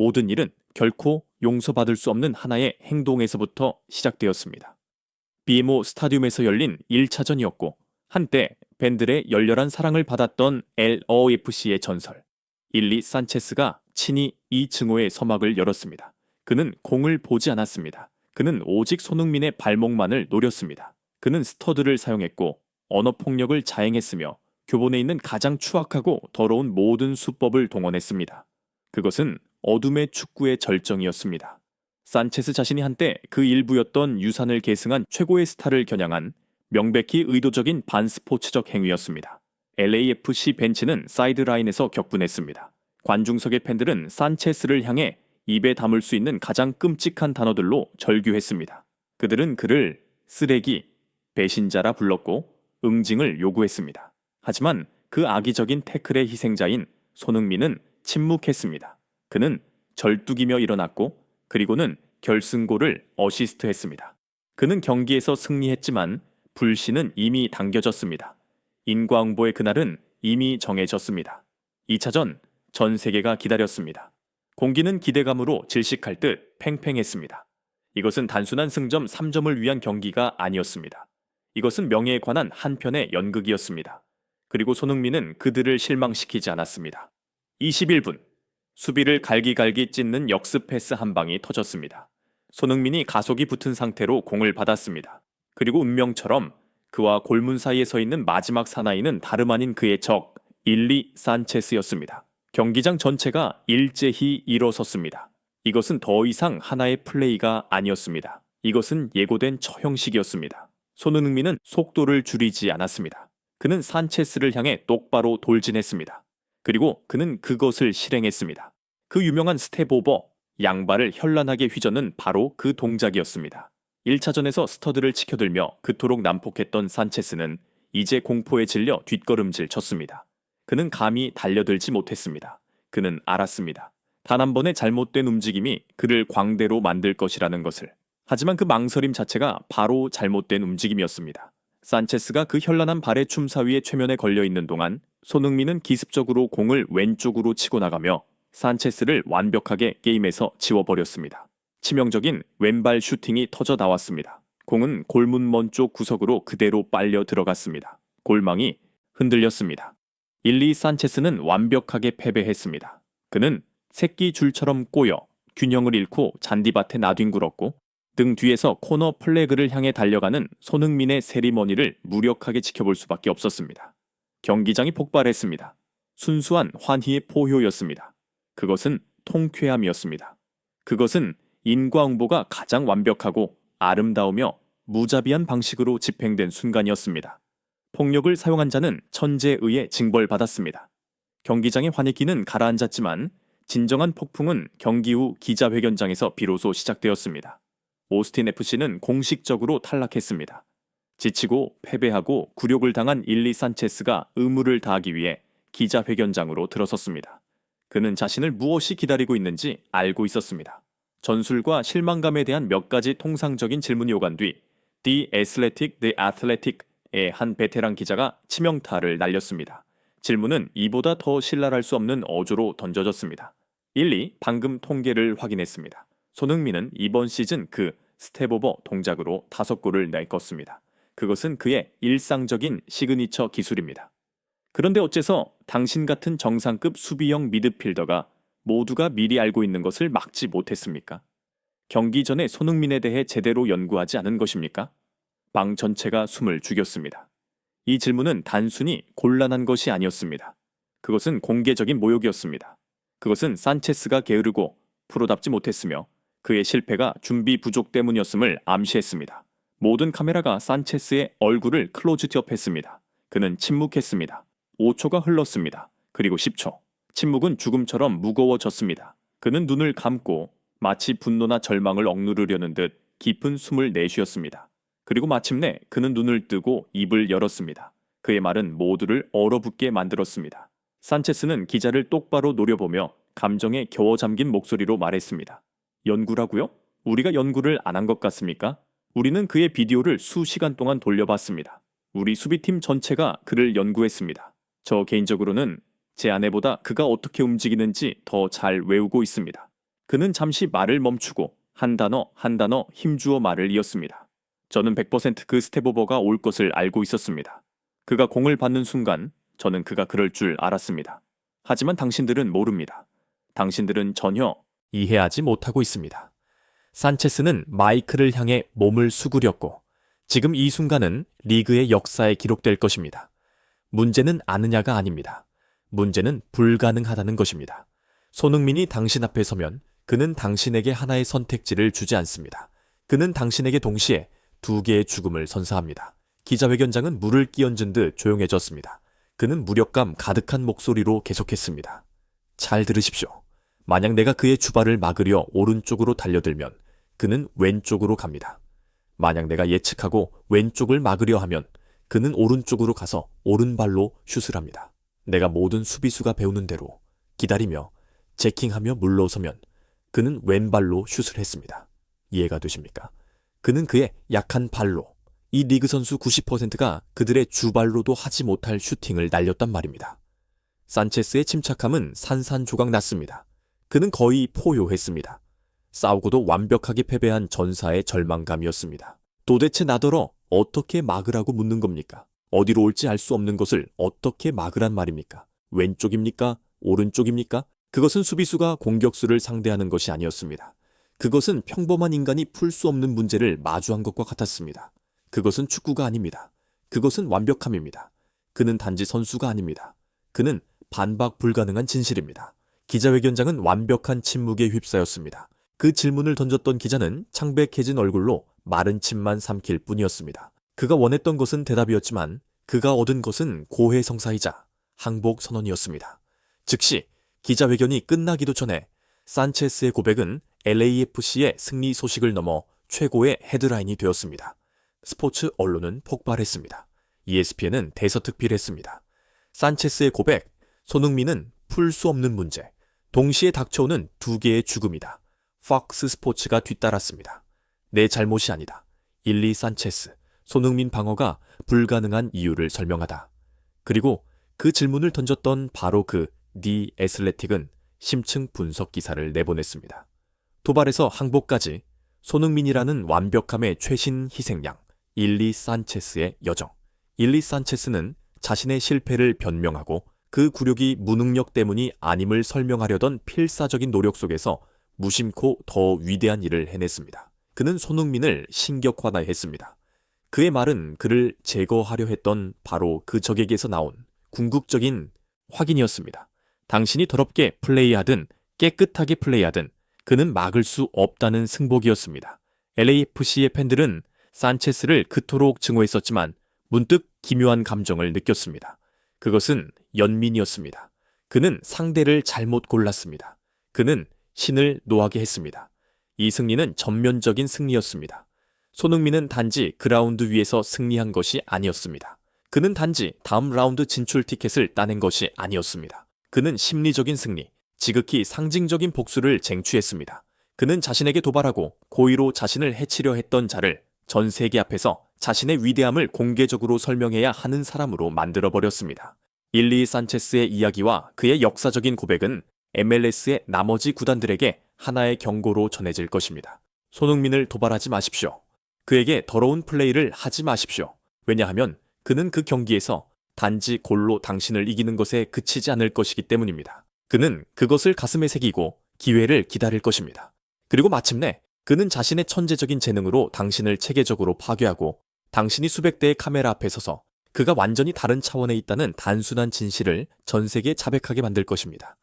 모든 일은 결코 용서받을 수 없는 하나의 행동에서부터 시작되었습니다. BMO 스타디움에서 열린 1차전이었고 한때 팬들의 열렬한 사랑을 받았던 LOFC의 전설 일리 산체스가 친히 이 증오의 서막을 열었습니다. 그는 공을 보지 않았습니다. 그는 오직 손흥민의 발목만을 노렸습니다. 그는 스터드를 사용했고 언어폭력을 자행했으며 교본에 있는 가장 추악하고 더러운 모든 수법을 동원했습니다. 그것은 어둠의 축구의 절정이었습니다. 산체스 자신이 한때 그 일부였던 유산을 계승한 최고의 스타를 겨냥한 명백히 의도적인 반스포츠적 행위였습니다. LAFC 벤치는 사이드라인에서 격분했습니다. 관중석의 팬들은 산체스를 향해 입에 담을 수 있는 가장 끔찍한 단어들로 절규했습니다. 그들은 그를 쓰레기, 배신자라 불렀고 응징을 요구했습니다. 하지만 그 악의적인 태클의 희생자인 손흥민은 침묵했습니다. 그는 절뚝이며 일어났고 그리고는 결승골을 어시스트했습니다. 그는 경기에서 승리했지만 불씨는 이미 당겨졌습니다. 인과응보의 그날은 이미 정해졌습니다. 2차전 전 세계가 기다렸습니다. 공기는 기대감으로 질식할 듯 팽팽했습니다. 이것은 단순한 승점 3점을 위한 경기가 아니었습니다. 이것은 명예에 관한 한편의 연극이었습니다. 그리고 손흥민은 그들을 실망시키지 않았습니다. 21분 수비를 갈기갈기 찢는 역습 패스 한 방이 터졌습니다. 손흥민이 가속이 붙은 상태로 공을 받았습니다. 그리고 운명처럼 그와 골문 사이에 서 있는 마지막 사나이는 다름 아닌 그의 적 일리 산체스였습니다. 경기장 전체가 일제히 일어섰습니다. 이것은 더 이상 하나의 플레이가 아니었습니다. 이것은 예고된 처형식이었습니다. 손흥민은 속도를 줄이지 않았습니다. 그는 산체스를 향해 똑바로 돌진했습니다. 그리고 그는 그것을 실행했습니다. 그 유명한 스텝 오버, 양발을 현란하게 휘저는 바로 그 동작이었습니다. 1차전에서 스터드를 치켜들며 그토록 난폭했던 산체스는 이제 공포에 질려 뒷걸음질 쳤습니다. 그는 감히 달려들지 못했습니다. 그는 알았습니다. 단 한 번의 잘못된 움직임이 그를 광대로 만들 것이라는 것을. 하지만 그 망설임 자체가 바로 잘못된 움직임이었습니다. 산체스가 그 현란한 발의 춤사위의 최면에 걸려있는 동안 손흥민은 기습적으로 공을 왼쪽으로 치고 나가며 산체스를 완벽하게 게임에서 지워버렸습니다. 치명적인 왼발 슈팅이 터져 나왔습니다. 공은 골문먼 쪽 구석으로 그대로 빨려 들어갔습니다. 골망이 흔들렸습니다. 일리 산체스는 완벽하게 패배했습니다. 그는 새끼 줄처럼 꼬여 균형을 잃고 잔디밭에 나뒹굴었고 등 뒤에서 코너 플래그를 향해 달려가는 손흥민의 세리머니를 무력하게 지켜볼 수밖에 없었습니다. 경기장이 폭발했습니다. 순수한 환희의 포효였습니다. 그것은 통쾌함이었습니다. 그것은 인과응보가 가장 완벽하고 아름다우며 무자비한 방식으로 집행된 순간이었습니다. 폭력을 사용한 자는 천재에 의해 징벌받았습니다. 경기장의 환희기는 가라앉았지만 진정한 폭풍은 경기 후 기자회견장에서 비로소 시작되었습니다. 오스틴 FC는 공식적으로 탈락했습니다. 지치고 패배하고 굴욕을 당한 일리 산체스가 의무를 다하기 위해 기자회견장으로 들어섰습니다. 그는 자신을 무엇이 기다리고 있는지 알고 있었습니다. 전술과 실망감에 대한 몇 가지 통상적인 질문이 오간 뒤 The Athletic의 한 베테랑 기자가 치명타를 날렸습니다. 질문은 이보다 더 신랄할 수 없는 어조로 던져졌습니다. 일리 방금 통계를 확인했습니다. 손흥민은 이번 시즌 그 스텝오버 동작으로 5골을 내껐습니다. 그것은 그의 일상적인 시그니처 기술입니다. 그런데 어째서 당신 같은 정상급 수비형 미드필더가 모두가 미리 알고 있는 것을 막지 못했습니까? 경기 전에 손흥민에 대해 제대로 연구하지 않은 것입니까? 방 전체가 숨을 죽였습니다. 이 질문은 단순히 곤란한 것이 아니었습니다. 그것은 공개적인 모욕이었습니다. 그것은 산체스가 게으르고 프로답지 못했으며 그의 실패가 준비 부족 때문이었음을 암시했습니다. 모든 카메라가 산체스의 얼굴을 클로즈트업했습니다. 그는 침묵했습니다. 5초가 흘렀습니다. 그리고 10초. 침묵은 죽음처럼 무거워졌습니다. 그는 눈을 감고 마치 분노나 절망을 억누르려는 듯 깊은 숨을 내쉬었습니다. 그리고 마침내 그는 눈을 뜨고 입을 열었습니다. 그의 말은 모두를 얼어붙게 만들었습니다. 산체스는 기자를 똑바로 노려보며 감정에 겨워 잠긴 목소리로 말했습니다. 연구라고요? 우리가 연구를 안 한 것 같습니까? 우리는 그의 비디오를 수시간 동안 돌려봤습니다. 우리 수비팀 전체가 그를 연구했습니다. 저 개인적으로는 제 아내보다 그가 어떻게 움직이는지 더 잘 외우고 있습니다. 그는 잠시 말을 멈추고 한 단어 한 단어 힘주어 말을 이었습니다. 저는 100% 그 스텝오버가 올 것을 알고 있었습니다. 그가 공을 받는 순간 저는 그가 그럴 줄 알았습니다. 하지만 당신들은 모릅니다. 당신들은 전혀 이해하지 못하고 있습니다. 산체스는 마이크를 향해 몸을 수그렸고 지금 이 순간은 리그의 역사에 기록될 것입니다. 문제는 아느냐가 아닙니다. 문제는 불가능하다는 것입니다. 손흥민이 당신 앞에 서면 그는 당신에게 하나의 선택지를 주지 않습니다. 그는 당신에게 동시에 두 개의 죽음을 선사합니다. 기자회견장은 물을 끼얹은 듯 조용해졌습니다. 그는 무력감 가득한 목소리로 계속했습니다. 잘 들으십시오. 만약 내가 그의 주발을 막으려 오른쪽으로 달려들면 그는 왼쪽으로 갑니다. 만약 내가 예측하고 왼쪽을 막으려 하면 그는 오른쪽으로 가서 오른발로 슛을 합니다. 내가 모든 수비수가 배우는 대로 기다리며 제킹하며 물러서면 그는 왼발로 슛을 했습니다. 이해가 되십니까? 그는 그의 약한 발로 이 리그 선수 90%가 그들의 주발로도 하지 못할 슈팅을 날렸단 말입니다. 산체스의 침착함은 산산조각 났습니다. 그는 거의 포효했습니다. 싸우고도 완벽하게 패배한 전사의 절망감이었습니다. 도대체 나더러 어떻게 막으라고 묻는 겁니까? 어디로 올지 알 수 없는 것을 어떻게 막으란 말입니까? 왼쪽입니까? 오른쪽입니까? 그것은 수비수가 공격수를 상대하는 것이 아니었습니다. 그것은 평범한 인간이 풀 수 없는 문제를 마주한 것과 같았습니다. 그것은 축구가 아닙니다. 그것은 완벽함입니다. 그는 단지 선수가 아닙니다. 그는 반박 불가능한 진실입니다. 기자회견장은 완벽한 침묵에 휩싸였습니다. 그 질문을 던졌던 기자는 창백해진 얼굴로 마른 침만 삼킬 뿐이었습니다. 그가 원했던 것은 대답이었지만 그가 얻은 것은 고해성사이자 항복 선언이었습니다. 즉시 기자회견이 끝나기도 전에 산체스의 고백은 LAFC의 승리 소식을 넘어 최고의 헤드라인이 되었습니다. 스포츠 언론은 폭발했습니다. ESPN은 대서특필했습니다. 산체스의 고백, 손흥민은 풀 수 없는 문제, 동시에 닥쳐오는 두 개의 죽음이다. 팍스 스포츠가 뒤따랐습니다. 내 잘못이 아니다. 일리 산체스, 손흥민 방어가 불가능한 이유를 설명하다. 그리고 그 질문을 던졌던 바로 그 디 애슬레틱은 심층 분석 기사를 내보냈습니다. 도발에서 항복까지 손흥민이라는 완벽함의 최신 희생양, 일리 산체스의 여정. 일리 산체스는 자신의 실패를 변명하고 그 굴욕이 무능력 때문이 아님을 설명하려던 필사적인 노력 속에서 무심코 더 위대한 일을 해냈습니다. 그는 손흥민을 신격화했습니다. 그의 말은 그를 제거하려 했던 바로 그 적에게서 나온 궁극적인 확인이었습니다. 당신이 더럽게 플레이하든 깨끗하게 플레이하든 그는 막을 수 없다는 승복이었습니다. LAFC의 팬들은 산체스를 그토록 증오했었지만 문득 기묘한 감정을 느꼈습니다. 그것은 연민이었습니다. 그는 상대를 잘못 골랐습니다. 그는 신을 노하게 했습니다. 이 승리는 전면적인 승리였습니다. 손흥민은 단지 그라운드 위에서 승리한 것이 아니었습니다. 그는 단지 다음 라운드 진출 티켓을 따낸 것이 아니었습니다. 그는 심리적인 승리, 지극히 상징적인 복수를 쟁취했습니다. 그는 자신에게 도발하고 고의로 자신을 해치려 했던 자를 전 세계 앞에서 자신의 위대함을 공개적으로 설명해야 하는 사람으로 만들어버렸습니다. 일리 산체스의 이야기와 그의 역사적인 고백은 MLS의 나머지 구단들에게 하나의 경고로 전해질 것입니다. 손흥민을 도발하지 마십시오. 그에게 더러운 플레이를 하지 마십시오. 왜냐하면 그는 그 경기에서 단지 골로 당신을 이기는 것에 그치지 않을 것이기 때문입니다. 그는 그것을 가슴에 새기고 기회를 기다릴 것입니다. 그리고 마침내 그는 자신의 천재적인 재능으로 당신을 체계적으로 파괴하고 당신이 수백 대의 카메라 앞에 서서 그가 완전히 다른 차원에 있다는 단순한 진실을 전 세계에 자백하게 만들 것입니다.